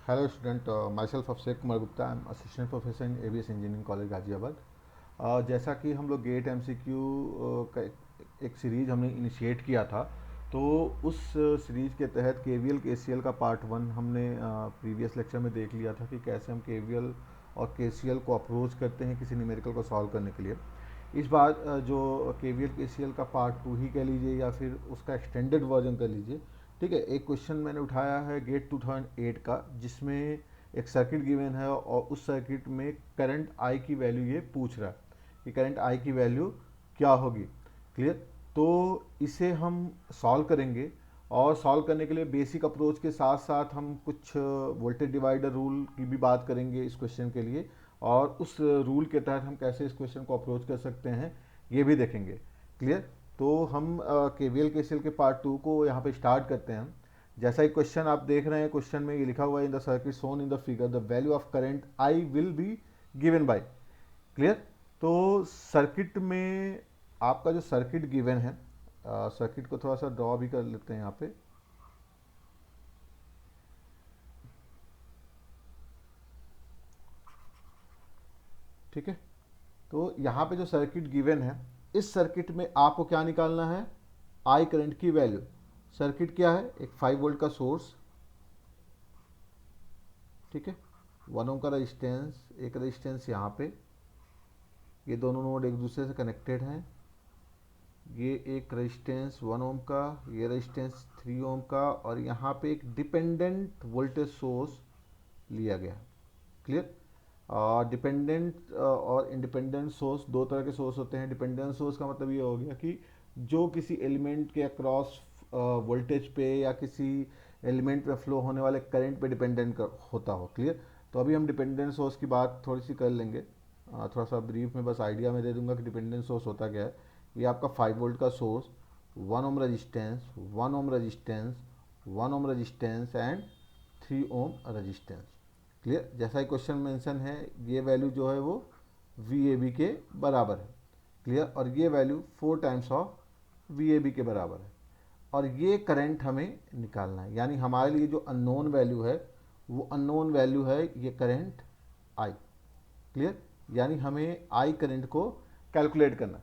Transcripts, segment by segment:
Hello student, myself Abhishek Kumar Gupta, I'm assistant professor in ABS Engineering College Ghaziabad. जैसा कि हम लोग gate MCQ का एक सीरीज हमने इनिशिएट किया था, तो उस सीरीज के तहत केवीएल केसीएल का पार्ट वन हमने प्रीवियस लेक्चर में देख लिया था कि कैसे हम केवीएल और केसीएल को अप्रोच करते हैं किसी न्यूमेरिकल को सॉल्व करने के लिए। इस बार जो केवीएल केसीएल का पार्ट टू ही कह लीजिए या फिर उसका एक्सटेंडेड वर्जन कर लीजिए, ठीक है। एक क्वेश्चन मैंने उठाया है गेट 2008 का, जिसमें एक सर्किट गिवन है और उस सर्किट में करंट आई की वैल्यू ये पूछ रहा है कि करंट आई की वैल्यू क्या होगी। क्लियर। तो इसे हम सॉल्व करेंगे और सॉल्व करने के लिए बेसिक अप्रोच के साथ साथ हम कुछ वोल्टेज डिवाइडर रूल की भी बात करेंगे इस क्वेश्चन के लिए, और उस रूल के तहत हम कैसे इस क्वेश्चन को अप्रोच कर सकते हैं ये भी देखेंगे। क्लियर। तो हम केवीएल केसीएल के पार्ट टू को यहाँ पे स्टार्ट करते हैं। जैसा ही क्वेश्चन आप देख रहे हैं, क्वेश्चन में ये लिखा हुआ है in the circuit shown in the figure the value of current I will be given by. Clear. तो सर्किट में आपका जो सर्किट गिवन है, सर्किट को थोड़ा सा ड्रॉ भी कर लेते हैं यहाँ पे। ठीक है। तो यहाँ पे जो सर्किट गिवन है, इस सर्किट में आपको क्या निकालना है, आई करंट की वैल्यू। सर्किट क्या है, एक 5 वोल्ट का सोर्स, ठीक है, 1 ओम का रजिस्टेंस, एक रजिस्टेंस यहाँ पे, ये दोनों नोड एक दूसरे से कनेक्टेड हैं। ये एक रेजिस्टेंस 1 ओम का, ये रेजिस्टेंस 3 ओम का, और यहाँ पे एक डिपेंडेंट वोल्टेज सोर्स लिया गया। क्लियर। डिपेंडेंट और इंडिपेंडेंट सोर्स, दो तरह के सोर्स होते हैं। डिपेंडेंट सोर्स का मतलब ये हो गया कि जो किसी एलिमेंट के अक्रॉस वोल्टेज पे या किसी एलिमेंट पे फ्लो होने वाले करंट पे डिपेंडेंट होता हो। क्लियर। तो अभी हम डिपेंडेंट सोर्स की बात थोड़ी सी कर लेंगे। थोड़ा सा ब्रीफ में बस आइडिया में दे दूंगा कि डिपेंडेंट सोर्स होता क्या है। ये आपका 5 वोल्ट का source, 1 ohm resistance, 1 ohm resistance, 1 ohm resistance and 3 ohm resistance. Clear. जैसा ही क्वेश्चन मेंशन है, ये वैल्यू जो है वो वी ए बी के बराबर है। क्लियर। और ये value 4 times of V A B के बराबर है, और ये करंट हमें निकालना है। यानी हमारे लिए जो अननोन वैल्यू है वो अननोन वैल्यू है ये करंट आई। क्लियर। यानी हमें आई करंट को कैलकुलेट करना।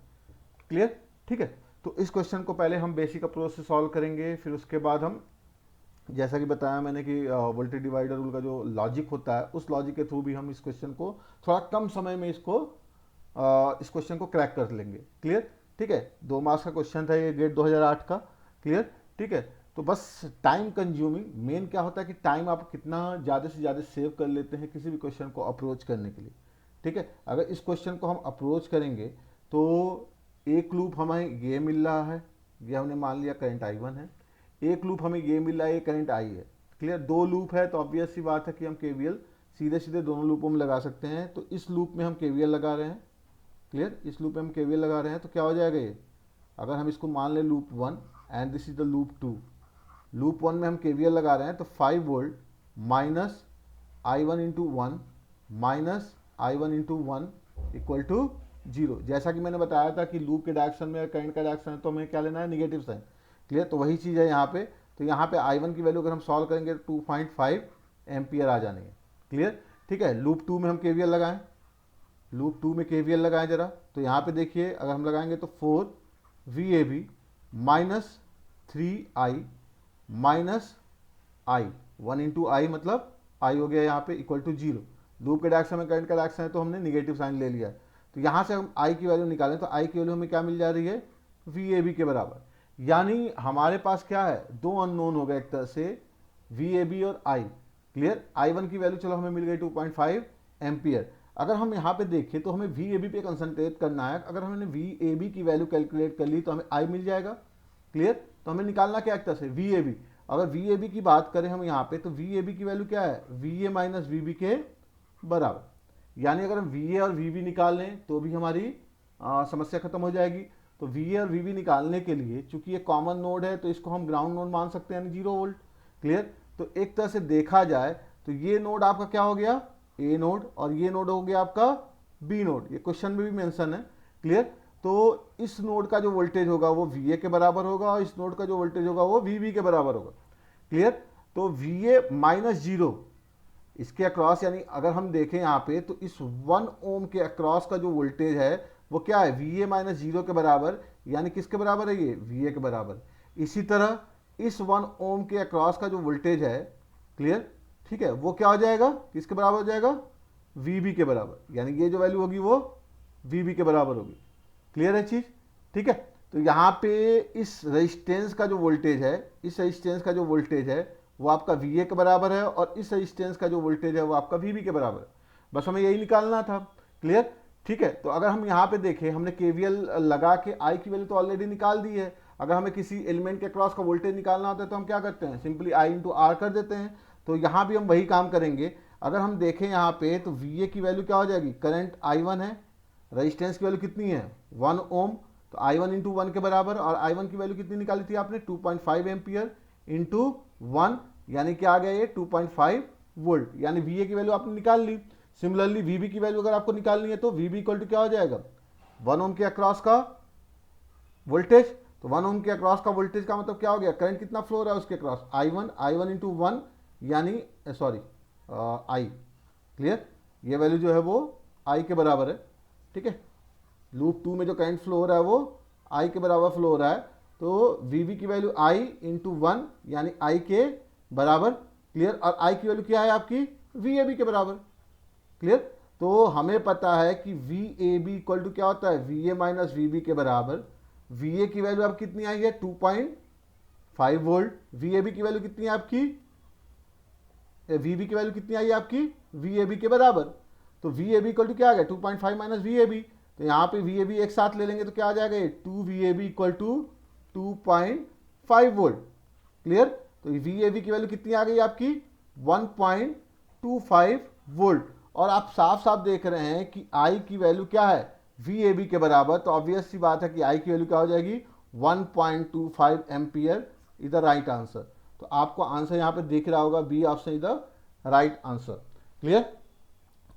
क्लियर। ठीक है। तो इस क्वेश्चन को पहले हम बेसिक अप्रोच से सॉल्व करेंगे, फिर उसके बाद हम, जैसा कि बताया मैंने कि वोल्टेज डिवाइडर रूल का जो लॉजिक होता है उस लॉजिक के थ्रू भी हम इस क्वेश्चन को थोड़ा कम समय में इस क्वेश्चन को क्रैक कर लेंगे। क्लियर। ठीक है। 2 मार्क्स का क्वेश्चन था ये गेट 2008 का। क्लियर। ठीक है। तो बस टाइम कंज्यूमिंग मेन क्या होता है कि टाइम आप कितना ज़्यादा से ज़्यादा सेव कर लेते हैं किसी भी क्वेश्चन को अप्रोच करने के लिए। ठीक है। अगर इस क्वेश्चन को हम अप्रोच करेंगे तो एक लूप हमें ये मिल रहा है, ये हमने मान लिया करंट आई वन है। एक लूप हमें ये मिल रहा है, ये करंट आई है। क्लियर। 2 लूप है तो ऑब्वियस सी बात है कि हम केवीएल सीधे सीधे दोनों लूपों में लगा सकते हैं। तो इस लूप में हम केवीएल लगा रहे हैं। क्लियर। इस लूप में हम केवीएल लगा रहे हैं तो क्या हो जाएगा ये, अगर हम इसको मान लें loop one and this is the loop two. Loop one में हम केवीएल लगा रहे हैं तो 5 volt minus I one into one minus I one into one equal to zero. जैसा कि मैंने बताया था कि लूप के डायरेक्शन में करंट का डायरेक्शन है तो हमें क्या लेना है, निगेटिव साइन। क्लियर। तो वही चीज़ है यहाँ पे। तो यहाँ पे आई वन की वैल्यू अगर हम सॉल्व करेंगे तो 2.5 एम्पियर आ जाने। क्लियर। ठीक है। लूप टू में हम केवीएल लगाएं, लूप टू में केवीएल लगाएं जरा। तो यहाँ पे देखिए अगर हम लगाएंगे तो 4 V A B minus 3 I minus I, 1 into I मतलब आई हो गया यहाँ पे इक्वल टू जीरो। लूप के डायरेक्शन में करंट का डायरेक्शन है तो हमने निगेटिव साइन ले लिया है। तो यहाँ से हम आई की वैल्यू निकालें तो आई की वैल्यू हमें क्या मिल जा रही है, वी ए बी के बराबर। यानी हमारे पास क्या है, दो अननोन हो गए एक तरह से, वी ए बी और आई। क्लियर। आई वन की वैल्यू चलो हमें मिल गई 2.5 एम्पियर। अगर हम यहाँ पे देखें तो हमें वी ए बी पे कंसंट्रेट करना है। अगर हमने वी ए बी की वैल्यू कैलकुलेट कर ली तो हमें आई मिल जाएगा। क्लियर। तो हमें निकालना क्या एक तरह से, वी ए बी। अगर वी ए बी की बात करें हम यहाँ पे तो वी ए बी की वैल्यू क्या है, V A minus V B के बराबर। यानी अगर हम वी ए और वी बी निकाल लें तो भी हमारी समस्या खत्म हो जाएगी। तो वी ए और वी बी निकालने के लिए चूंकि ये कॉमन नोड है तो इसको हम ग्राउंड नोड मान सकते हैं, यानी 0 वोल्ट। क्लियर। तो एक तरह से देखा जाए तो ये नोड आपका क्या हो गया, ए नोड, और ये नोड हो गया आपका बी नोड। ये क्वेश्चन में भी मेंशन है। क्लियर। तो इस नोड का जो वोल्टेज होगा वो वी ए के बराबर होगा और इस नोड का जो वोल्टेज होगा वो वी बी के बराबर होगा। क्लियर। तो वी ए माइनस जीरो इसके अक्रॉस, यानी अगर हम देखें यहाँ पे तो इस 1 ओम के अक्रॉस का जो वोल्टेज है वो क्या है, वी ए माइनस जीरो के बराबर, यानी किसके बराबर है ये, वी ए के बराबर। इसी तरह इस 1 ओम के अक्रॉस का जो वोल्टेज है, क्लियर, ठीक है, वो क्या हो जाएगा, किसके बराबर हो जाएगा, वी बी के बराबर, यानी ये जो वैल्यू होगी वो वी बी के बराबर होगी। क्लियर है चीज, ठीक है। तो यहाँ पे इस रेजिस्टेंस का जो वोल्टेज है, इस रेजिस्टेंस का जो वोल्टेज है वो आपका वी ए के बराबर है, और इस रेजिस्टेंस का जो वोल्टेज है वो आपका वी बी के बराबर है। बस हमें यही निकालना था। क्लियर, ठीक है। तो अगर हम यहाँ पे देखें, हमने केवीएल लगा के आई की वैल्यू तो ऑलरेडी निकाल दी है। अगर हमें किसी एलिमेंट के क्रॉस का वोल्टेज निकालना होता है तो हम क्या करते हैं, सिंपली आई इंटू आर कर देते हैं। तो यहाँ भी हम वही काम करेंगे। अगर हम देखें यहाँ पे तो वी ए की वैल्यू क्या हो जाएगी, करंट आई वन है, रजिस्टेंस की वैल्यू कितनी है 1 ओम, तो आई वन इंटू वन के बराबर, और आई वन की वैल्यू कितनी निकाली थी आपने 2.5 एम्पियर इंटू 1, यानी क्या आ गया ये 2.5 वोल्ट, यानी वी ए की वैल्यू आपने निकाल ली। सिमिलरली वी बी की वैल्यू अगर आपको निकालनी है तो वी बी इक्वल टू क्या हो जाएगा, 1 ओम के अक्रॉस का वोल्टेज। तो 1 ओम के अक्रॉस का वोल्टेज का मतलब क्या हो गया, करंट कितना फ्लो हो रहा है उसके अक्रॉस, आई वन इंटू वन, यानी सॉरी आई, क्लियर, ये वैल्यू जो है वो आई के बराबर है, ठीक है। लूप 2 में जो करंट फ्लो हो रहा है वो आई के बराबर फ्लो हो रहा है, तो वी बी की वैल्यू आई इंटू वन, यानी आई के बराबर, क्लियर, और आई की वैल्यू क्या है आपकी वी ए बी के बराबर, क्लियर। तो हमें पता है कि V A B equal to क्या होता है, V A minus V B के बराबर। वी ए की वैल्यू अब कितनी आई है 2.5 वोल्ट, वी ए बी की वैल्यू कितनी है आपकी, वी बी की वैल्यू कितनी आई है आपकी वी ए बी के बराबर। तो V A B equal to क्या आ गया 2.5 माइनस वी ए बी, तो यहाँ पे वी ए बी एक साथ ले लेंगे तो क्या आ जाएगा ये 2 V A B equal to 2.5 volt, clear. तो वी ए बी की वैल्यू कितनी आ गई आपकी 1.25 वोल्ट, और आप साफ साफ देख रहे हैं कि आई की वैल्यू क्या है वी ए बी के बराबर, तो ऑब्वियस सी बात है कि आई की वैल्यू क्या हो जाएगी 1.25 ampere, is the right answer. तो आपको आंसर यहाँ पे दिख रहा होगा, B option is the right answer, clear.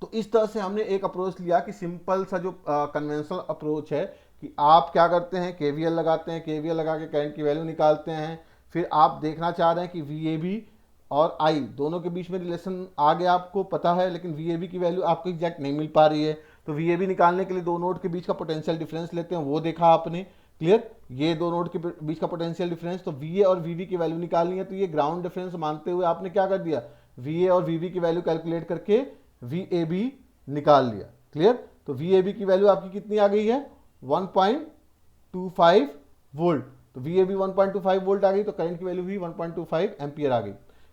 तो इस तरह से हमने एक अप्रोच लिया कि सिंपल सा जो कन्वेंशनल अप्रोच है कि आप क्या करते हैं, केवीएल लगाते हैं, केवीएल लगा के करंट की वैल्यू निकालते हैं, फिर आप देखना चाह रहे हैं कि वी ए बी और आई दोनों के बीच में रिलेशन आ गया, आपको पता है, लेकिन वी ए बी की वैल्यू आपको एग्जैक्ट नहीं मिल पा रही है, तो वी ए बी निकालने के लिए दो नोड के बीच का पोटेंशियल डिफरेंस लेते हैं, वो देखा आपने, क्लियर, ये दो नोड के बीच का पोटेंशियल डिफरेंस। तो वी ए और वी बी की वैल्यू निकालनी है, तो ये ग्राउंड डिफरेंस मानते हुए आपने क्या कर दिया, वी ए और वी बी की वैल्यू कैलकुलेट करके वी ए बी निकाल लिया, क्लियर। तो वी ए बी की वैल्यू आपकी कितनी आ गई है 1.25 वोल्ट, तो वी ए बी 1.25 वोल्ट आ गई, तो करंट की वैल्यू भी 1.25 एम्पियर आ गई,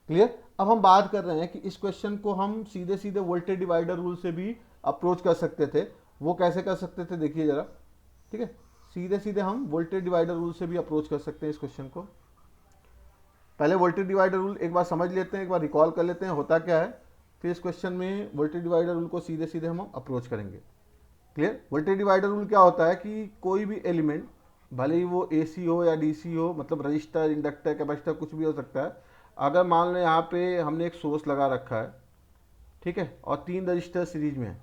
क्लियर। अब हम बात कर रहे हैं कि इस क्वेश्चन को हम सीधे सीधे वोल्टेज डिवाइडर रूल से भी अप्रोच कर सकते थे। वो कैसे कर सकते थे देखिए जरा, ठीक है, सीधे सीधे हम वोल्टेज डिवाइडर रूल से भी अप्रोच कर सकते हैं इस क्वेश्चन को। पहले वोल्टेज डिवाइडर रूल एक बार समझ लेते हैं, एक बार रिकॉल कर लेते हैं होता क्या है, फिर इस क्वेश्चन में वोल्टेज डिवाइडर रूल को सीधे सीधे हम अप्रोच करेंगे, क्लियर। वोल्टेज डिवाइडर रूल क्या होता है कि कोई भी एलिमेंट, भले ही वो एसी हो या डीसी हो, मतलब रजिस्टर, इंडक्टर, कैपेसिटर, कुछ भी हो सकता है। अगर मान लो यहाँ पे हमने एक सोर्स लगा रखा है, ठीक है, और 3 रजिस्टर सीरीज में है,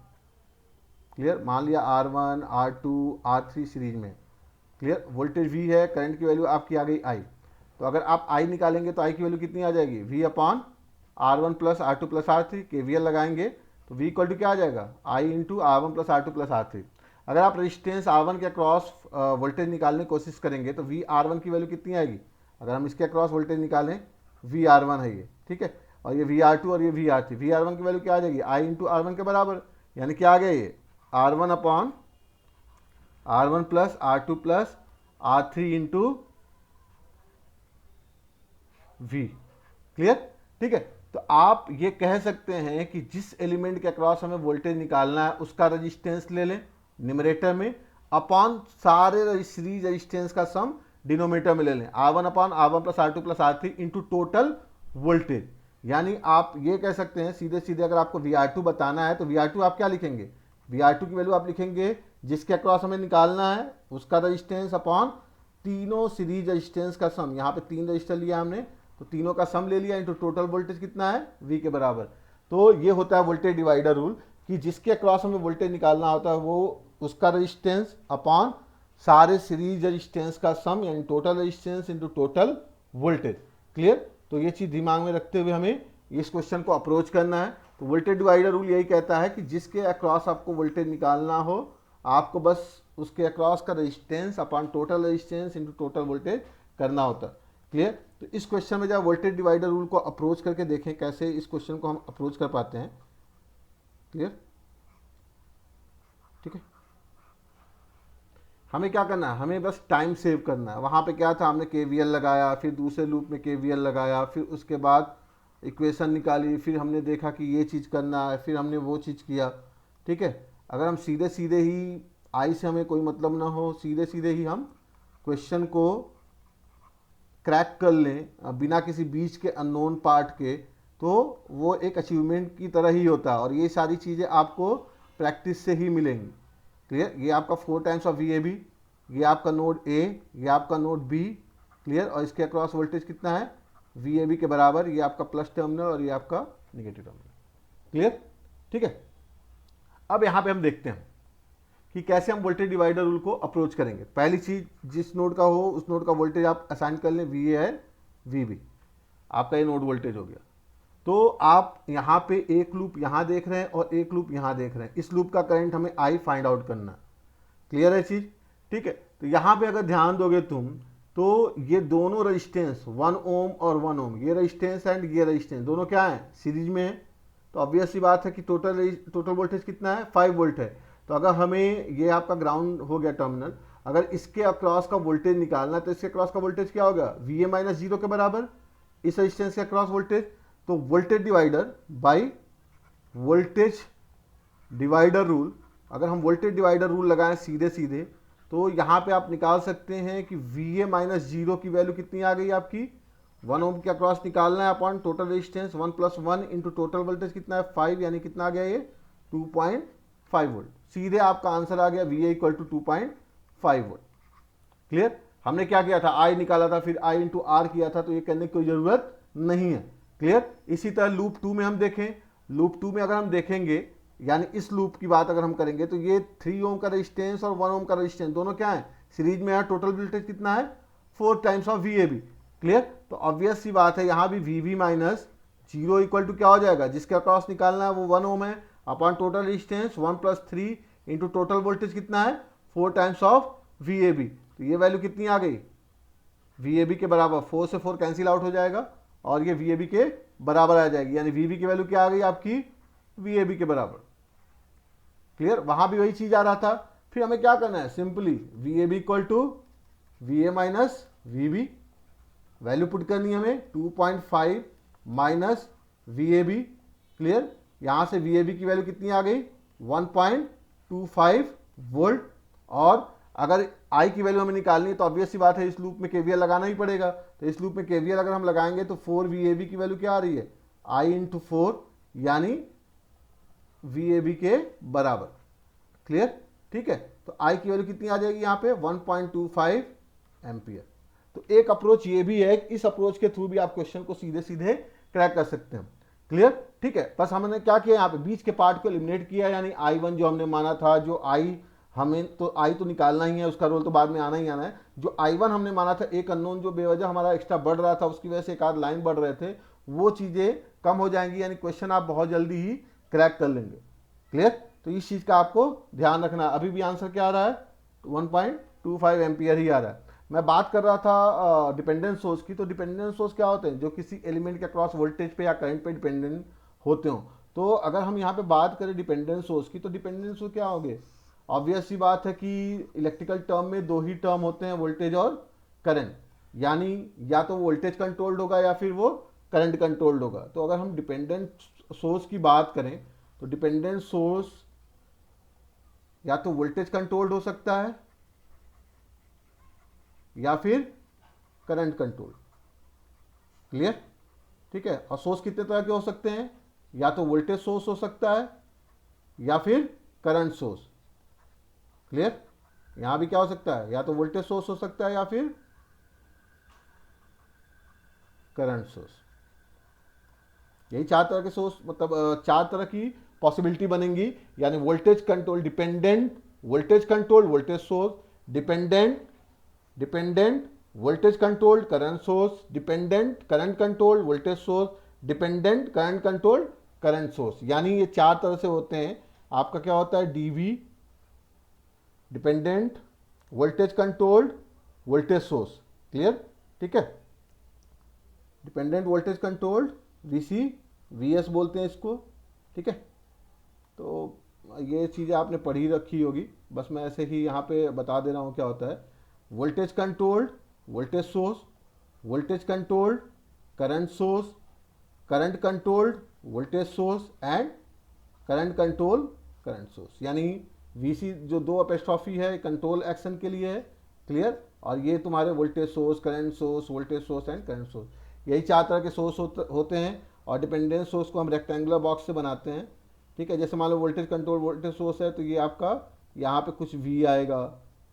क्लियर, मान लिया R1, R2, R3 सीरीज में, क्लियर, वोल्टेज V है, करंट की वैल्यू आपकी आ गई I। तो अगर आप I निकालेंगे तो I की वैल्यू कितनी आ जाएगी V upon R1 plus R2 plus R3, KVL लगाएंगे तो V इक्वल टू क्या आ जाएगा I into R1 plus R2 plus R3। अगर आप रेजिस्टेंस R1 के अक्रॉस वोल्टेज निकालने की कोशिश करेंगे तो V R1 की वैल्यू कितनी आएगी, अगर हम इसके अक्रॉस वोल्टेज निकालें V R1 है ये, ठीक है, और ये V R2 और ये V R3, V R1 की वैल्यू क्या आ जाएगी I इंटू R1 के बराबर, यानी क्या आ गया ये R1 upon R1 plus R2 plus R3 into V, clear, ठीक है। तो आप ये कह सकते हैं कि जिस एलिमेंट के अक्रॉस हमें वोल्टेज निकालना है उसका रेजिस्टेंस ले लें न्यूमरेटर में, अपॉन सारे सीरीज रेजिस्टेंस का सम डिनोमिनेटर में ले लें, R1 upon R1 plus R2 plus R3 into total voltage. यानी आप ये कह सकते हैं सीधे सीधे, अगर आपको VR2 बताना है तो VR2 आप क्या लिखेंगे, VR2 की वैल्यू आप लिखेंगे जिसके अक्रॉस हमें निकालना है उसका रेजिस्टेंस अपॉन तीनों सीरीज रेजिस्टेंस का सम। यहाँ पे 3 रजिस्टर लिया हमने तो तीनों का सम ले लिया इंटू टोटल वोल्टेज कितना है V के बराबर। तो ये होता है वोल्टेज डिवाइडर रूल कि जिसके अक्रॉस हमें वोल्टेज निकालना होता है वो उसका रेजिस्टेंस अपॉन सारे सीरीज रेजिस्टेंस का सम, यानी total resistance into total voltage, clear. तो ये चीज दिमाग में रखते हुए हमें इस क्वेश्चन को अप्रोच करना है। तो वोल्टेज डिवाइडर रूल यही कहता है कि जिसके अक्रॉस आपको वोल्टेज निकालना हो, आपको बस उसके अक्रॉस का resistance upon total resistance into total voltage करना होता है। क्लियर? तो इस क्वेश्चन में जब वोल्टेज डिवाइडर रूल को अप्रोच करके देखें कैसे इस क्वेश्चन को हम अप्रोच कर पाते हैं। क्लियर? ठीक है, हमें क्या करना है, हमें बस टाइम सेव करना है। वहाँ पे क्या था, हमने केवीएल लगाया, फिर दूसरे लूप में केवीएल लगाया, फिर उसके बाद इक्वेशन निकाली, फिर हमने देखा कि ये चीज़ करना है, फिर हमने वो चीज़ किया। ठीक है, अगर हम सीधे सीधे ही आई से हमें कोई मतलब ना हो, सीधे सीधे ही हम क्वेश्चन को क्रैक कर लें बिना किसी बीच के अननोन पार्ट के, तो वो एक अचीवमेंट की तरह ही होता है। और ये सारी चीज़ें आपको प्रैक्टिस से ही मिलेंगी। क्लियर? ये आपका 4 times of V A B, ये आपका नोड ए, ये आपका नोड बी। क्लियर? और इसके अक्रॉस वोल्टेज कितना है, वी ए बी के बराबर, ये आपका प्लस टर्मिनल और ये आपका निगेटिव टर्मिनल। क्लियर? ठीक है, अब यहाँ पे हम देखते हैं कि कैसे हम वोल्टेज डिवाइडर रूल को अप्रोच करेंगे। पहली चीज, जिस नोड का हो उस नोड का वोल्टेज आप असाइन कर लें, वी ए है, वी बी, आपका ये नोड वोल्टेज हो गया। तो आप यहाँ पे एक लूप यहाँ देख रहे हैं और एक लूप यहाँ देख रहे हैं, इस लूप का करंट हमें आई फाइंड आउट करना है। क्लियर है चीज? ठीक है, तो यहाँ पे अगर ध्यान दोगे तुम, तो ये दोनों रेजिस्टेंस 1 ओम और 1 ओम, ये रेजिस्टेंस एंड ये रेजिस्टेंस दोनों क्या है, सीरीज में है। तो ऑब्वियस सी बात है कि टोटल वोल्टेज कितना है, 5 वोल्ट है। तो अगर हमें, ये आपका ग्राउंड हो गया टर्मिनल, अगर इसके अक्रॉस का वोल्टेज निकालना है तो इसके अक्रॉस का वोल्टेज क्या होगा, वी ए माइनस जीरो के बराबर, इस रेजिस्टेंस के अक्रॉस वोल्टेज। तो voltage divider by voltage divider rule, अगर हम वोल्टेज डिवाइडर रूल लगाएं सीधे सीधे, तो यहाँ पे आप निकाल सकते हैं कि वी ए माइनस जीरो की वैल्यू कितनी आ गई आपकी, 1 ओम के अक्रॉस निकालना है upon total resistance 1 plus 1 into total voltage कितना है 5, यानी कितना आ गया ये 2.5 वोल्ट। सीधे आपका आंसर आ गया V A equal to 2.5 volt. Clear? हमने क्या किया था, आई निकाला था, फिर आई इंटू आर किया था, तो ये करने की कोई जरूरत नहीं है। क्लियर? इसी तरह लूप 2 में हम देखें, लूप 2 में अगर हम देखेंगे, यानी इस लूप की बात अगर हम करेंगे, तो ये 3 ओम का रेजिस्टेंस और 1 ओम का रेजिस्टेंस दोनों क्या है, सीरीज में है। टोटल वोल्टेज कितना है, 4 times of V A B. Clear? तो ऑब्वियस सी बात है, यहां भी V V minus zero equal to क्या हो जाएगा, जिसके अक्रॉस निकालना है वो 1 ओम है, upon total resistance 1 plus 3 into total voltage कितना है 4 times of V A B. तो ये वैल्यू कितनी आ गई, वी ए बी के बराबर, 4 से 4 कैंसिल आउट हो जाएगा और ये वी ए बी के बराबर आ जाएगी, यानी वी बी की वैल्यू क्या आ गई आपकी, वी ए बी के बराबर। क्लियर? वहां भी वही चीज आ रहा था। फिर हमें क्या करना है, simply V A B equal to V A minus V B, value put करनी है हमें 2.5 minus V A B. Clear? यहां से वी ए बी की वैल्यू कितनी आ गई, 1.25 वोल्ट। और अगर आई की वैल्यू हमें निकालनी है तो ऑब्वियस सी बात है इस लूप में केवीएल लगाना ही पड़ेगा। तो इस लूप में केवीएल अगर हम लगाएंगे तो 4 वी ए बी की वैल्यू क्या आ रही है, आई इंटू 4, यानी वी ए बी के बराबर। क्लियर? ठीक है, तो आई की वैल्यू कितनी आ जाएगी यहाँ पे 1.25 एम्पियर। तो एक अप्रोच ये भी है, इस अप्रोच के थ्रू भी आप क्वेश्चन को सीधे सीधे क्रैक कर सकते हैं। क्लियर? ठीक है, बस हमने क्या किया, यहाँ पे बीच के पार्ट को एलिमिनेट किया, यानी I1 जो हमने माना था, जो आई हमें तो आई तो निकालना ही है, उसका रोल तो बाद में आना ही आना है। जो I1 हमने माना था, एक अननोन जो बेवजह हमारा एक्स्ट्रा बढ़ रहा था, उसकी वजह से एक आध लाइन बढ़ रहे थे, वो चीजें कम हो जाएंगी, यानी क्वेश्चन आप बहुत जल्दी ही क्रैक कर लेंगे। क्लियर? तो इस चीज का आपको ध्यान रखना। अभी भी आंसर क्या आ रहा है, 1.25 एम्पियर ही आ रहा है। मैं बात कर रहा था डिपेंडेंट सोर्स की, तो डिपेंडेंट सोर्स क्या होते हैं, जो किसी एलिमेंट के अक्रॉस वोल्टेज पे या करंट पे डिपेंडेंट होते हो। तो अगर हम यहाँ पे बात करें डिपेंडेंट सोर्स की, तो डिपेंडेंट सोर्स क्या होंगे, ऑब्वियस सी बात है कि इलेक्ट्रिकल टर्म में दो ही टर्म होते हैं, वोल्टेज और करंट, यानी या तो वोल्टेज कंट्रोल्ड होगा या फिर वो करंट कंट्रोल्ड होगा। तो अगर हम डिपेंडेंट सोर्स की बात करें, तो डिपेंडेंट सोर्स या तो वोल्टेज कंट्रोल्ड हो सकता है या फिर करंट कंट्रोल। क्लियर? ठीक है, और सोर्स कितने तरह के हो सकते हैं, या तो वोल्टेज सोर्स हो सकता है या फिर करंट सोर्स। क्लियर? यहां भी क्या हो सकता है, या तो वोल्टेज सोर्स हो सकता है या फिर करंट सोर्स। यही 4 तरह के सोर्स, मतलब 4 तरह की पॉसिबिलिटी बनेंगी, यानी voltage control dependent, voltage control voltage source, dependent voltage controlled current source, dependent current controlled voltage source, dependent current controlled current source, यानी ये चार तरह से होते हैं। आपका क्या होता है, DV dependent voltage controlled voltage source, clear, ठीक है। Dependent voltage controlled, VC, VS बोलते हैं इसको, ठीक है। तो ये चीज़ें आपने पढ़ी रखी होगी, बस मैं ऐसे ही यहाँ पे बता दे रहा हूँ क्या होता है। Voltage controlled voltage source, voltage controlled current source, current controlled voltage source and current control current source, यानी वीसी जो दो एपोस्ट्रोफी है कंट्रोल एक्शन के लिए है, क्लियर। और ये तुम्हारे voltage source, current source, voltage source and current source, यही चार तरह के सोर्स होते हैं। और डिपेंडेंट सोर्स को हम रेक्टेंगुलर बॉक्स से बनाते हैं, ठीक है। जैसे मान low voltage control voltage source है तो ये आपका यहाँ पे कुछ वी आएगा,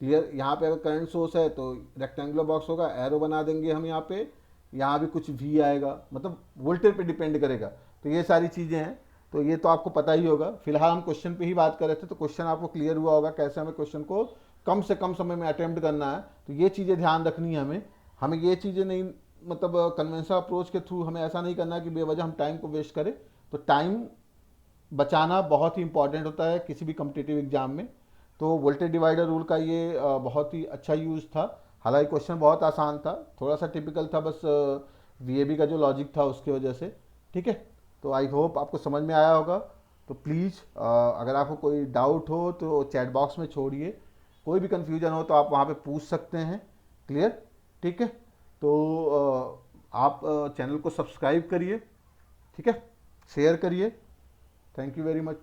क्लियर। यहाँ पे अगर करंट सोर्स है तो रेक्टेंगुलर बॉक्स होगा, एरो बना देंगे हम यहाँ पे, यहाँ भी कुछ वी आएगा, मतलब वोल्टेज पे डिपेंड करेगा। तो ये सारी चीज़ें हैं, तो ये तो आपको पता ही होगा। फिलहाल हम क्वेश्चन पे ही बात कर रहे थे, तो क्वेश्चन आपको क्लियर हुआ होगा कैसे हमें क्वेश्चन को कम से कम समय में अटेम्प्ट करना है। तो ये चीज़ें ध्यान रखनी है हमें, हमें ये चीज़ें नहीं, मतलब कन्वेंशनल अप्रोच के थ्रू हमें ऐसा नहीं करना है कि बेवजह हम टाइम को वेस्ट करें। तो टाइम बचाना बहुत ही इंपॉर्टेंट होता है किसी भी कम्पिटिटिव एग्जाम में। तो वोल्टेज डिवाइडर रूल का ये बहुत ही अच्छा यूज़ था। हालांकि क्वेश्चन बहुत आसान था, थोड़ा सा टिपिकल था, बस वीएबी का जो लॉजिक था उसकी वजह से, ठीक है। तो आई होप आपको समझ में आया होगा। तो प्लीज़ अगर आपको कोई डाउट हो तो चैट बॉक्स में छोड़िए, कोई भी कन्फ्यूजन हो तो आप वहाँ पे पूछ सकते हैं, क्लियर, ठीक है। तो आप चैनल को सब्सक्राइब करिए, ठीक है, शेयर करिए। Thank you very much.